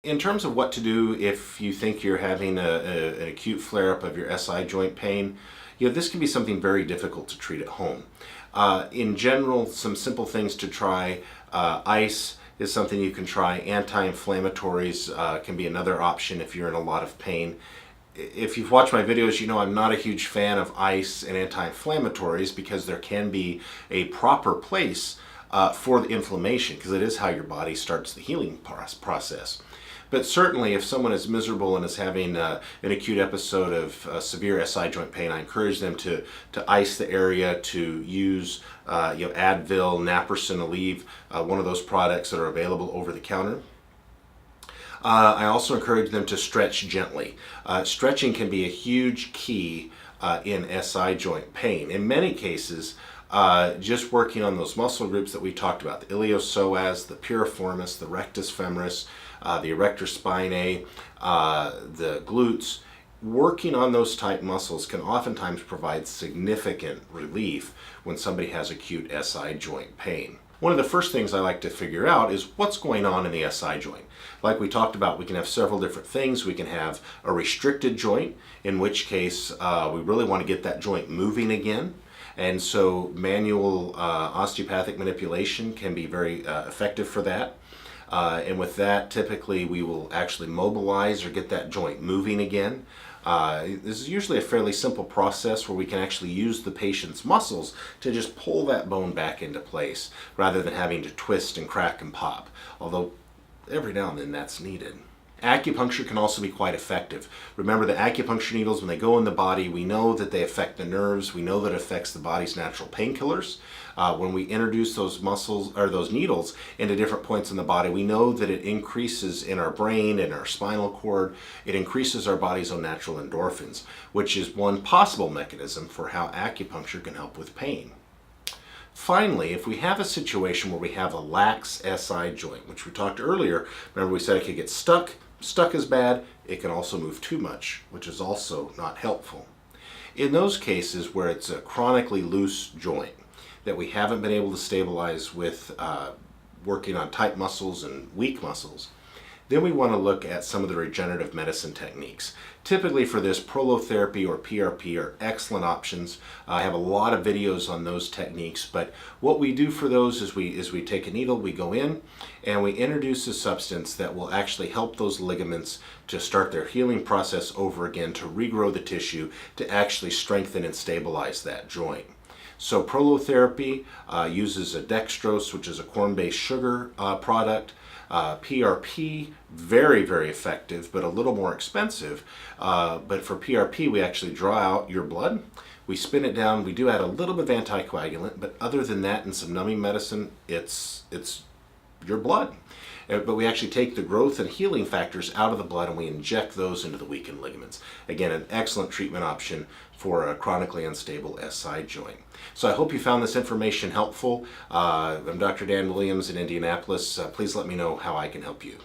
In terms of what to do if you think you're having an acute flare-up of your SI joint pain, this can be something very difficult to treat at home. In general, some simple things to try. Ice is something you can try. Anti-inflammatories can be another option if you're in a lot of pain. If you've watched my videos, you know I'm not a huge fan of ice and anti-inflammatories because there can be a proper place for the inflammation, because it is how your body starts the healing process. But certainly if someone is miserable and is having an acute episode of severe SI joint pain, I encourage them to ice the area, to use Advil, Naprosyn, Aleve, one of those products that are available over the counter. I also encourage them to stretch gently. Stretching can be a huge key in SI joint pain. In many cases, just working on those muscle groups that we talked about, the iliopsoas, the piriformis, the rectus femoris, the erector spinae, the glutes, working on those tight muscles can oftentimes provide significant relief when somebody has acute SI joint pain. One of the first things I like to figure out is what's going on in the SI joint. Like we talked about, we can have several different things. We can have a restricted joint, in which case we really want to get that joint moving again. And so manual osteopathic manipulation can be very effective for that. And with that, typically we will actually mobilize or get that joint moving again. This is usually a fairly simple process where we can actually use the patient's muscles to just pull that bone back into place rather than having to twist and crack and pop, although every now and then that's needed. Acupuncture can also be quite effective. Remember, the acupuncture needles, when they go in the body, we know that they affect the nerves. We know that it affects the body's natural painkillers. When we introduce those muscles or those needles into different points in the body, we know that it increases in our brain and our spinal cord. It increases our body's own natural endorphins, which is one possible mechanism for how acupuncture can help with pain. Finally, if we have a situation where we have a lax SI joint, which we talked earlier, remember we said it could get stuck. Stuck is bad. It can also move too much, which is also not helpful. In those cases where it's a chronically loose joint that we haven't been able to stabilize with working on tight muscles and weak muscles, then we want to look at some of the regenerative medicine techniques. Typically for this, prolotherapy or PRP are excellent options. I have a lot of videos on those techniques, but what we do for those is we take a needle, we go in, and we introduce a substance that will actually help those ligaments to start their healing process over again, to regrow the tissue, to actually strengthen and stabilize that joint. So prolotherapy uses a dextrose, which is a corn-based sugar product. PRP, very, very effective, but a little more expensive. But for PRP, we actually draw out your blood. We spin it down. We do add a little bit of anticoagulant, but other than that and some numbing medicine, it's your blood. But we actually take the growth and healing factors out of the blood and we inject those into the weakened ligaments. Again, an excellent treatment option for a chronically unstable SI joint. So I hope you found this information helpful. I'm Dr. Dan Williams in Indianapolis. Please let me know how I can help you.